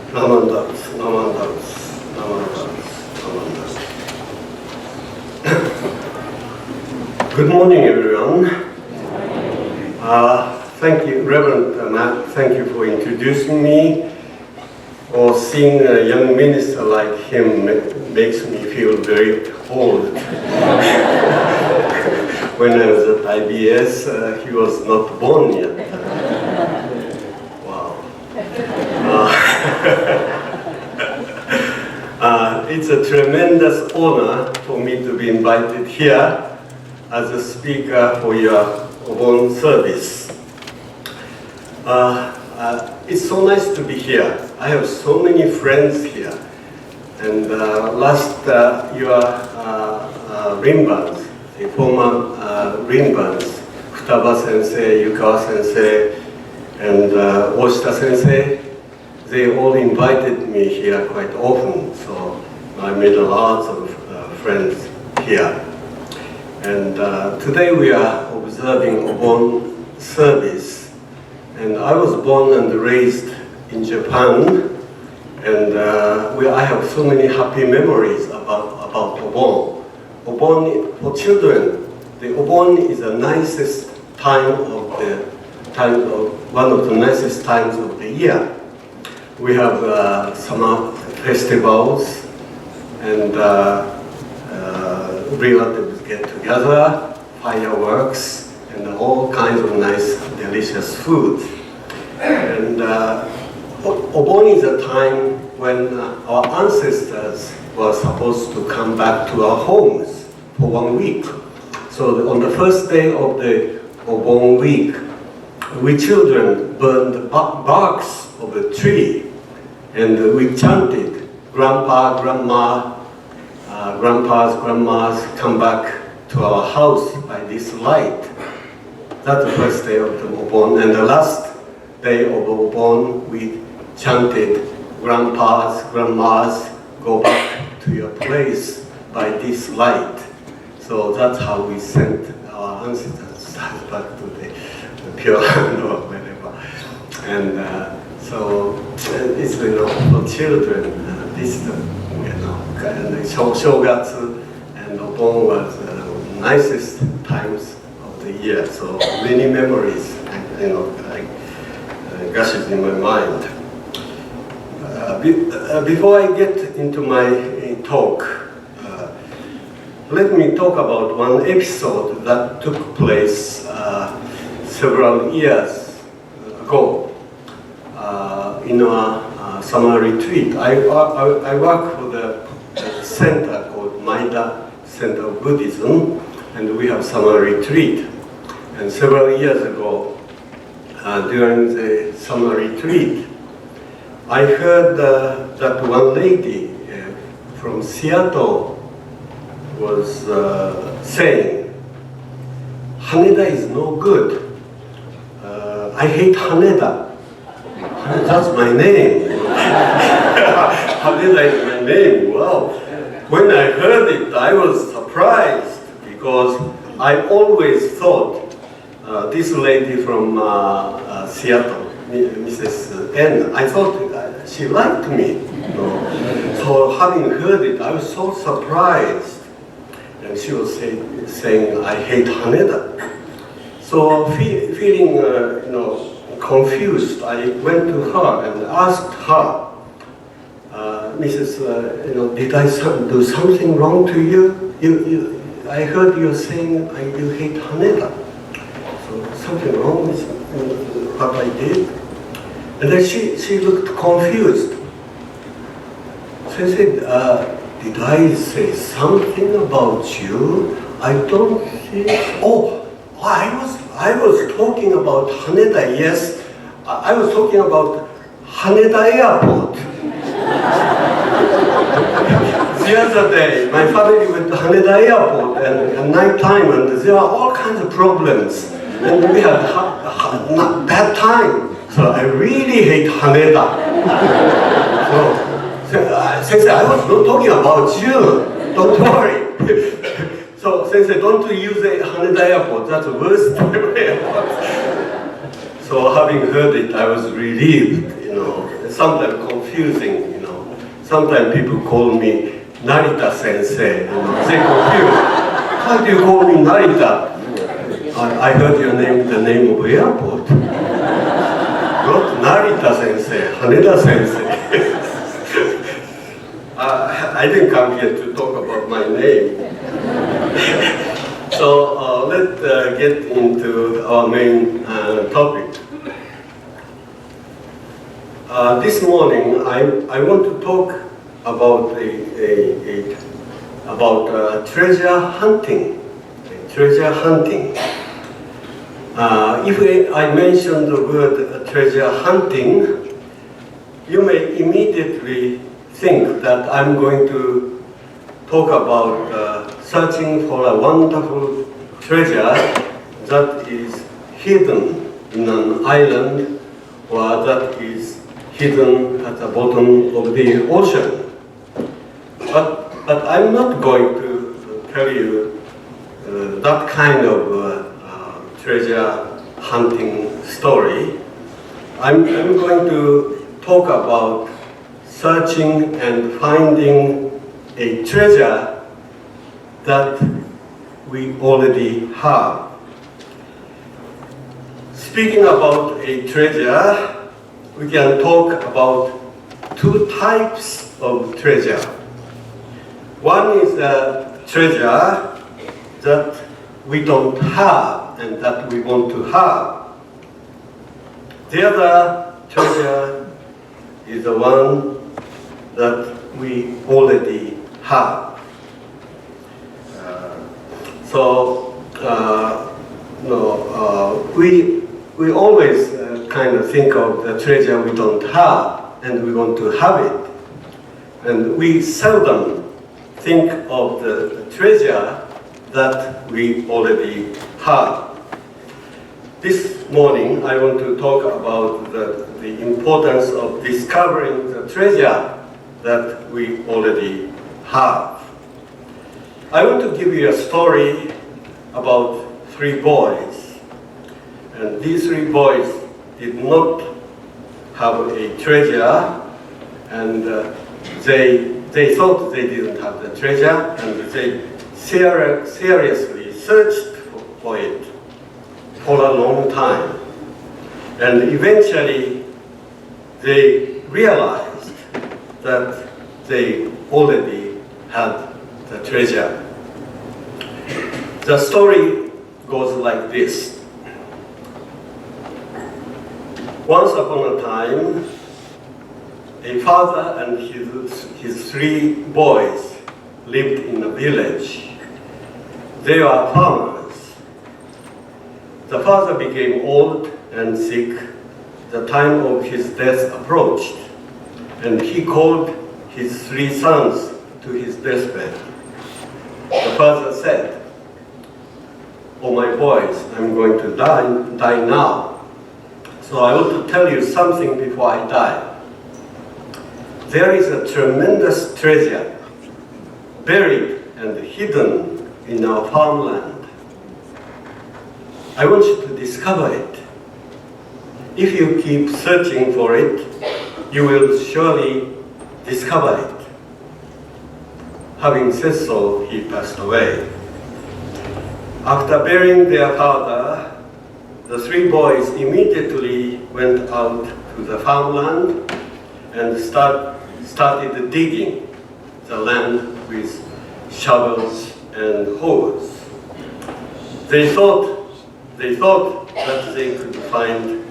Good morning, everyone. Thank you, Reverend Matt. Thank you for introducing me. Or seeing a young minister like him makes me feel very old. When I was at IBS, he was not born yet. Wow. It's a tremendous honor for me to be invited here as a speaker for your Obon service. It's so nice to be here. I have so many friends here. And last your Rinbans, the former Rinbans, Futaba Sensei, Yukawa Sensei, and Oshita Sensei, they all invited me here quite often. So I made a lot of friends here. And today we are observing Obon service. And I was born and raised in Japan, and I have so many happy memories about Obon. Obon, for children, the Obon is the nicest one of the nicest times of the year. We have summer festivals, and relatives get together, fireworks, and all kinds of nice, delicious food. And Obon is a time when our ancestors were supposed to come back to our homes for 1 week. So on the first day of the Obon week, we children burned the barks of a tree, and we chanted, Grandpa, Grandma, Grandpas, Grandmas, come back to our house by this light. That's the first day of the Obon. And the last day of Obon, we chanted, Grandpas, Grandmas, go back to your place by this light. So that's how we sent our ancestors back to the pure land or whatever. And so it's, for children, this, and the Shogatsu and Obon was the nicest times of the year. So many memories, gushes in my mind. Before I get into my talk, let me talk about one episode that took place several years ago in a summer retreat. I work for the center called Maida Center of Buddhism, and we have summer retreat. And several years ago, during the summer retreat, I heard that one lady from Seattle was saying, Haneda is no good. I hate Haneda. That's my name. Haneda is my name. Wow. When I heard it, I was surprised because I always thought this lady from Seattle, Mrs. N, I thought she liked me. So having heard it, I was so surprised. And she was saying, I hate Haneda. So feeling confused, I went to her and asked her, Mrs. Did I do something wrong to you? I heard you saying you hate Haneda. So something wrong with what I did? And then she looked confused. She said, did I say something about you? I don't think. Oh, I was talking about Haneda. Yes, I was talking about Haneda Airport. The other day, my family went to Haneda Airport at night time, and there are all kinds of problems, and we had bad time. So I really hate Haneda. Sensei, I was not talking about you. Don't worry. So Sensei, don't use the Haneda Airport. That's the worst airport. So having heard it, I was relieved. sometimes confusing, you know. Sometimes people call me Narita Sensei, and they confuse. Why do you call me Narita? I heard your name, the name of airport. Not Narita Sensei, Haneda Sensei. I didn't come here to talk about my name. So let's get into our main topic. This morning, I want to talk about treasure hunting. Treasure hunting. If I mention the word treasure hunting, you may immediately think that I'm going to talk about searching for a wonderful treasure that is hidden in an island or that is hidden at the bottom of the ocean. But I'm not going to tell you that kind of treasure hunting story. I'm going to talk about searching and finding a treasure that we already have. Speaking about a treasure, we can talk about two types of treasure. One is a treasure that we don't have and that we want to have. The other treasure is the one that we already have. We always kind of think of the treasure we don't have and we want to have it. And we seldom think of the treasure that we already have. This morning, I want to talk about the importance of discovering the treasure that we already have. I want to give you a story about three boys. And these three boys did not have a treasure, and they thought they didn't have the treasure, and they seriously searched for it for a long time. And eventually, they realized that they already had the treasure. The story goes like this. Once upon a time, a father and his three boys lived in a village. They were farmers. The father became old and sick. The time of his death approached, and he called his three sons to his deathbed. The father said, "Oh, my boys, I'm going to die now. So I want to tell you something before I die. There is a tremendous treasure buried and hidden in our farmland. I want you to discover it. If you keep searching for it, you will surely discover it." Having said so, he passed away. After burying their father, the three boys immediately went out to the farmland and started digging the land with shovels and hoes. They thought that they could find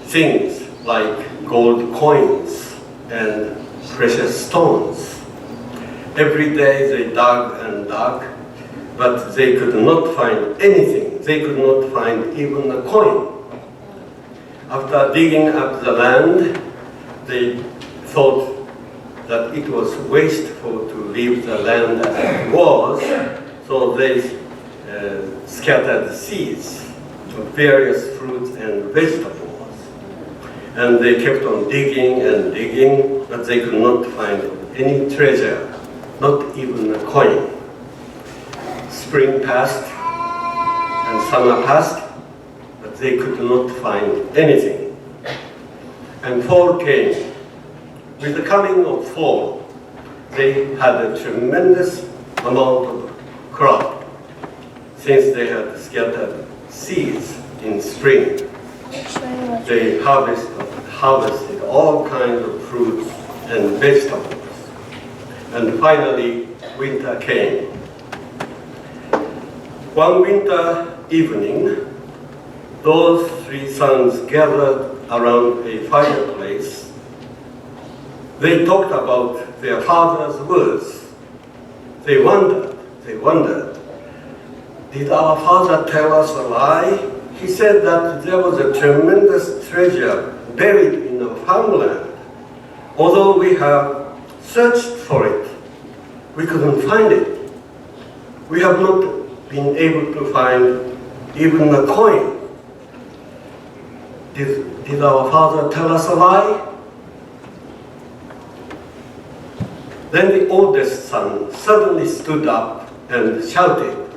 things like gold coins and precious stones. Every day they dug and dug, but they could not find anything. They could not find even a coin. After digging up the land, they thought that it was wasteful to leave the land as it was, so they scattered seeds of various fruits and vegetables. And they kept on digging and digging, but they could not find any treasure, not even a coin. Spring passed and summer passed, but they could not find anything. and fall came. With the coming of fall, they had a tremendous amount of crop, since they had scattered seeds in spring. They harvested all kinds of fruits and vegetables. And finally, winter came. One winter evening, those three sons gathered around a fireplace. They talked about their father's words. They wondered, did our father tell us a lie? He said that there was a tremendous treasure buried in our farmland. Although we have searched for it, we couldn't find it. We have not been able to find even a coin. Did our father tell us a lie? Then the oldest son suddenly stood up and shouted,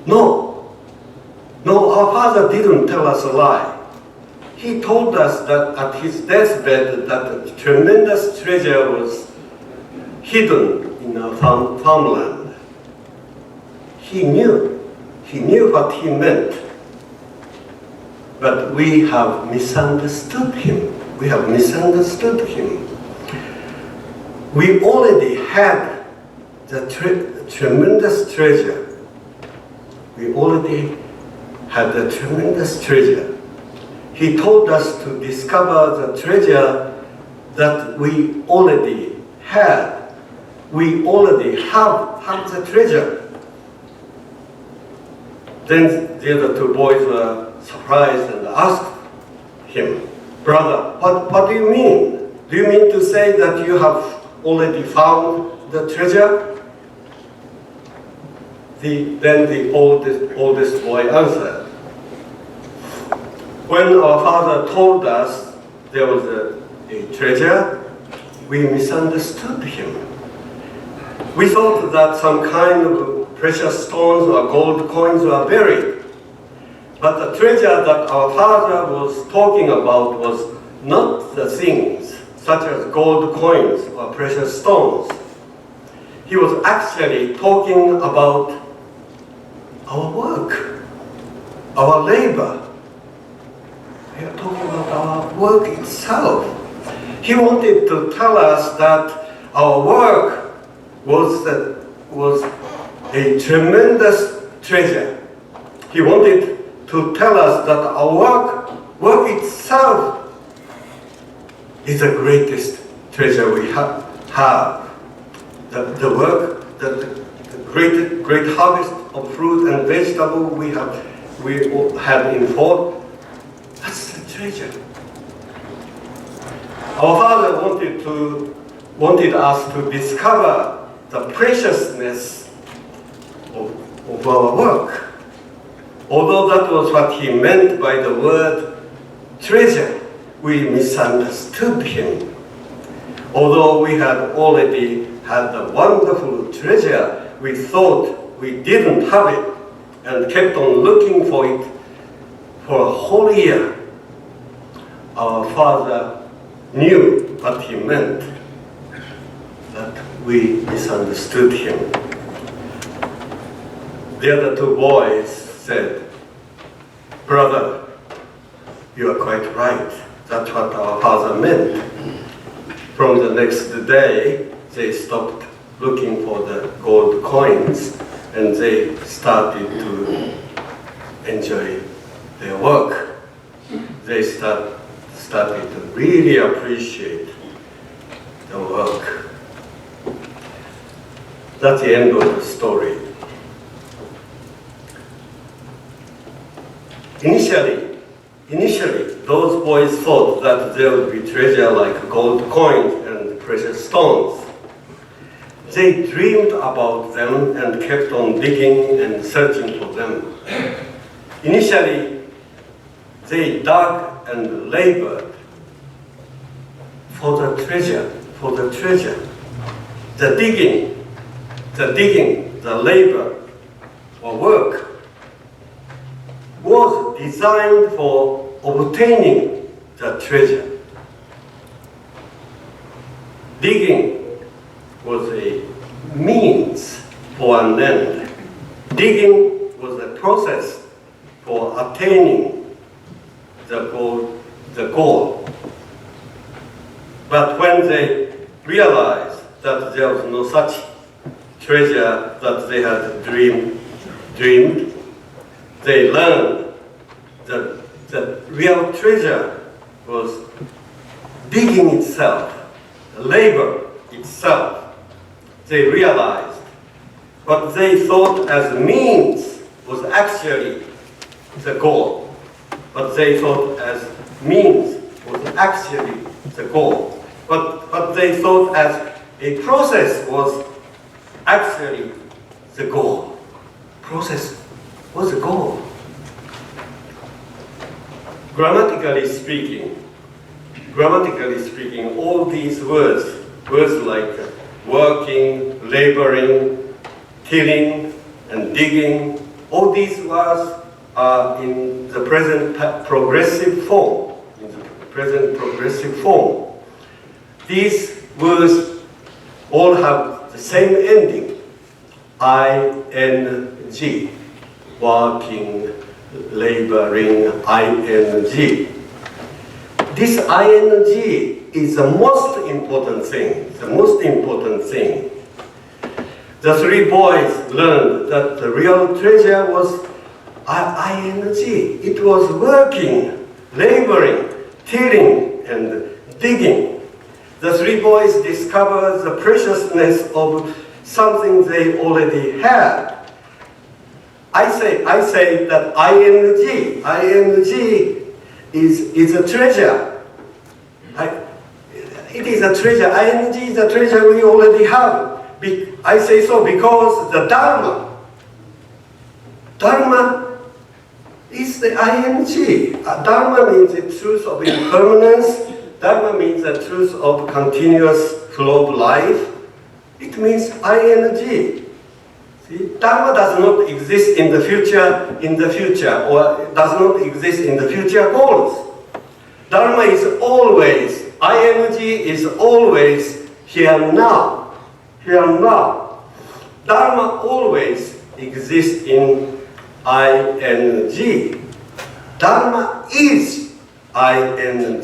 No, our father didn't tell us a lie. He told us that at his deathbed that a tremendous treasure was hidden in our farmland. He knew what he meant. But we have misunderstood him. We already had the tremendous treasure. He told us to discover the treasure that we already had. We already have the treasure. Then the other two boys were surprised and asked him, Brother, what do you mean? Do you mean to say that you have already found the treasure? Then the oldest boy answered, When our father told us there was a treasure, we misunderstood him. We thought that some kind of precious stones or gold coins were buried. But the treasure that our father was talking about was not the things such as gold coins or precious stones. He was actually talking about our work, our labor. We are talking about our work itself. He wanted to tell us that our work was a tremendous treasure. He wanted to tell us that our work itself is the greatest treasure we have. The work, the great harvest of fruit and vegetable we had in fall, that's the treasure. Our Father wanted us to discover the preciousness of our work. Although that was what he meant by the word treasure, we misunderstood him. Although we had already had the wonderful treasure, we thought we didn't have it and kept on looking for it for a whole year. Our Father knew what he meant, that we misunderstood him. The other two boys said, Brother, you are quite right. That's what our father meant. From the next day, they stopped looking for the gold coins and they started to enjoy their work. They started to really appreciate the work. That's the end of the story. Initially, those boys thought that there would be treasure like gold coins and precious stones. They dreamed about them and kept on digging and searching for them. Initially, they dug and labored for the treasure. The digging, the labor or work was designed for obtaining the treasure. Digging was a means for an end. Digging was a process for attaining the goal. But when they realized that there was no such treasure that they had dreamed, they learned that the real treasure was digging itself, labor itself. They realized what they thought as a means was actually the goal. What they thought as means was actually the goal. What they thought as a process was actually the goal. Process was the goal. Grammatically speaking, all these words like working, laboring, tilling, and digging, all these words are in the present progressive form. These words all have the same ending, ing, working, laboring, ing. This ing is the most important thing. The three boys learned that the real treasure was ing. It was working, laboring, tilling, and digging. The three boys discovered the preciousness of something they already had. I say that ing is a treasure. It is a treasure. Ing is a treasure we already have. I say so because the Dharma is the ing. Dharma means the truth of impermanence. Dharma means the truth of continuous flow of life. It means ing. See, Dharma does not exist in the future, or does not exist in the future goals. Dharma is always, ing is always here now. Dharma always exists in ing. Dharma is ing.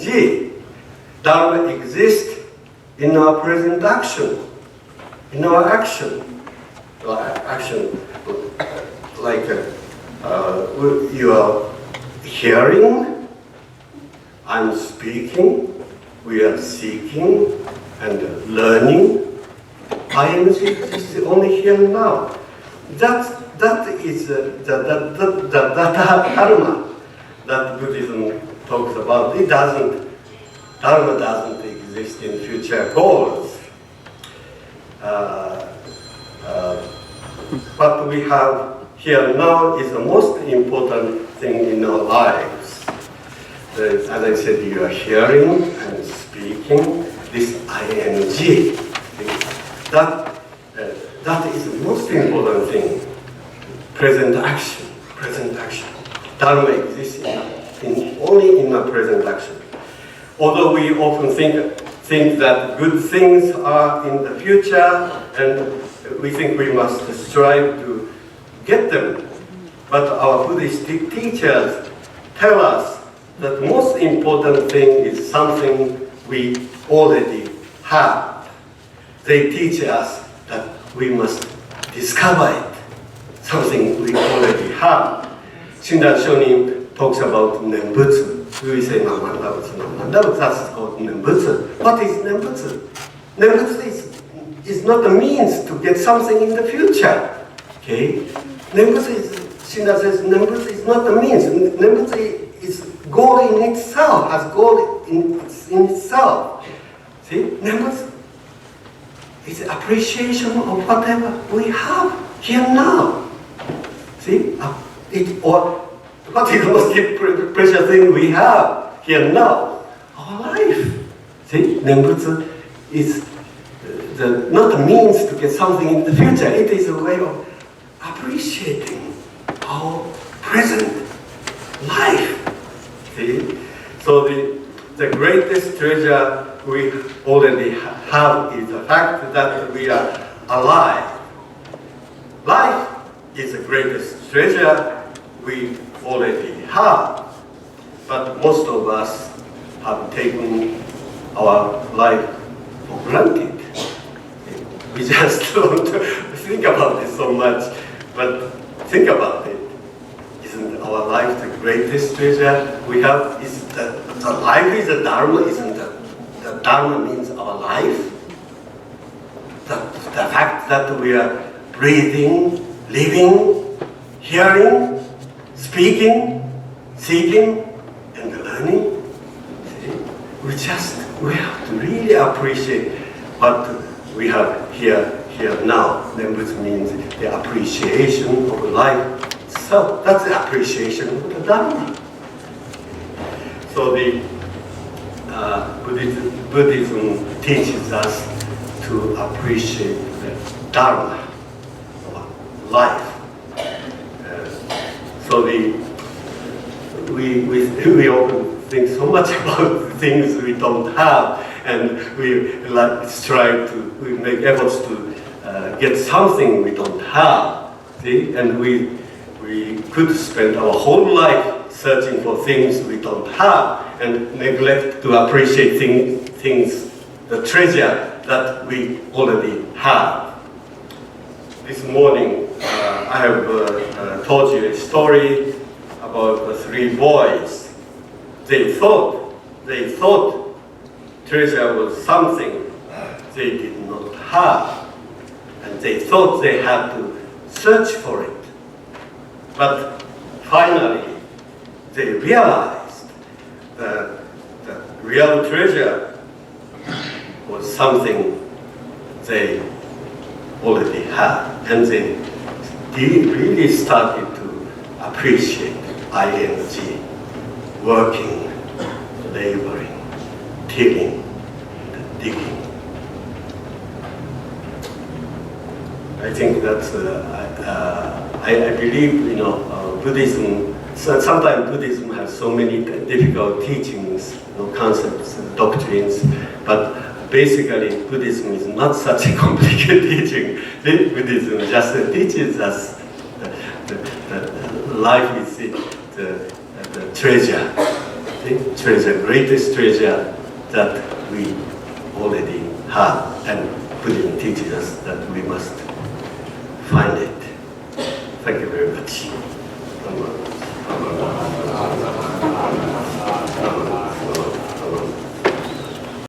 Dharma exists in our present action, in our action. Like you are hearing, I'm speaking, we are seeking and learning. ing is only here now. That is the Dharma that Buddhism talks about. Dharma doesn't exist in future goals. What we have here now is the most important thing in our lives. As I said, you are hearing and speaking, this ing. That is the most important thing. Present action. Dharma exists only in the present action. Although we often think that good things are in the future, and we think we must strive to get them. But our Buddhist teachers tell us that the most important thing is something we already have. They teach us that we must discover it, something we already have. Shinran Shonin talks about Nembutsu. We say Mandabutsu, that's called Nembutsu. What is Nembutsu? Nembutsu is not a means to get something in the future. Okay? Shinran says Nembutsu is not a means. Nembutsu is goal in itself, has goal in itself. See? Nembutsu is appreciation of whatever we have here now. See? What is the most precious thing we have here now? Our life. See? Nembutsu is not a means to get something in the future. It is a way of appreciating our present life. See? So the greatest treasure we already have is the fact that we are alive. Life is the greatest treasure we already have, but most of us have taken our life for granted. We just don't think about it so much, but think about it. Isn't our life the greatest treasure we have? Is the life is the Dharma? Isn't the Dharma means our life? The fact that we are breathing, living, hearing, speaking, seeking, and learning. See? We have to really appreciate what we have here now, which means the appreciation of life. So that's the appreciation of the Dharma. So the Buddhism teaches us to appreciate the Dharma of life. So we often think so much about things we don't have, and we make efforts to get something we don't have. See, and we could spend our whole life searching for things we don't have, and neglect to appreciate things, the treasure that we already have. This morning, I have told you a story about the three boys. They thought treasure was something they did not have, and they thought they had to search for it. But finally, they realized that the real treasure was something they already had, and they really started to appreciate ing, working, laboring, tilling, digging. I think that's, I believe, Buddhism, sometimes Buddhism has so many difficult teachings, concepts, doctrines, but basically Buddhism is not such a complicated teaching. Buddhism just teaches us that life is the treasure, the greatest treasure that we already have, and Buddhism teaches us that we must find it. Thank you very much.